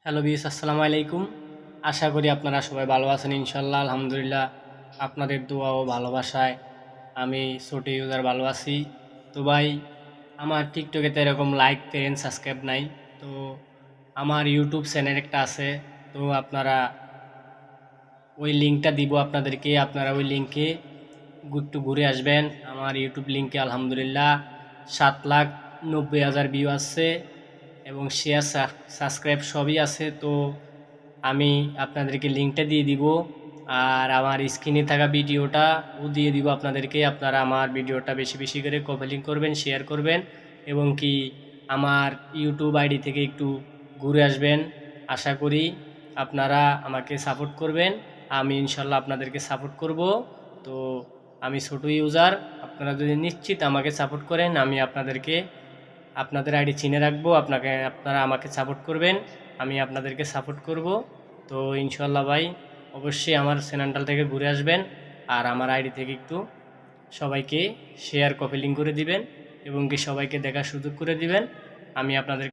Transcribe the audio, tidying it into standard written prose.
Hello বিস, আসসালামু আলাইকুম। আশা করি আপনারা সবাই ভালো আছেন ইনশাল্লাহ। আলহামদুলিল্লাহ, আপনাদের দোয়া ও ভালোবাসায় আমি ছোট ইউজার ভালো আছি। তো ভাই, আমার টিকটকে তো এরকম লাইক ফ্রেন্ড সাবস্ক্রাইব নাই। তো আমার ইউটিউব চ্যানেল একটা আছে। তো আপনারা ওই লিঙ্কটা দিব আপনাদেরকে, আপনারা ওই লিঙ্কে একটু ঘুরে আসবেন। আমার ইউটিউব লিঙ্কে আলহামদুলিল্লাহ 7,90,000 ভিউ আছে এবং শেয়ার সাবস্ক্রাইব সবই আছে। তো আমি আপনাদেরকে লিঙ্কটা দিয়ে দিব, আর আমার স্ক্রিনে থাকা ভিডিওটাও দিয়ে দিব আপনাদেরকে। আপনারা আমার ভিডিওটা বেশি বেশি করে কপি লিঙ্ক করবেন, শেয়ার করবেন এবং কি আমার ইউটিউব আইডি থেকে একটু ঘুরে আসবেন। আশা করি আপনারা আমাকে সাপোর্ট করবেন। আমি ইনশাল্লাহ আপনাদেরকে সাপোর্ট করব। তো আমি ছোট ইউজার, আপনারা যদি নিশ্চিত আমাকে সাপোর্ট করেন, আমি আপনাদের আইডি চিনে রাখবো। আপনারা আমাকে সাপোর্ট করবেন, আমি আপনাদেরকে সাপোর্ট করব। তো ইনশাল্লাহ ভাই, অবশ্যই আমার চ্যানেলটা থেকে ঘুরে আসবেন আর আমার আইডি থেকে একটু সবাইকে শেয়ার কপি লিঙ্ক করে দিবেন এবং কি সবাইকে দেখার সুযোগ করে দিবেন। আমি আপনাদের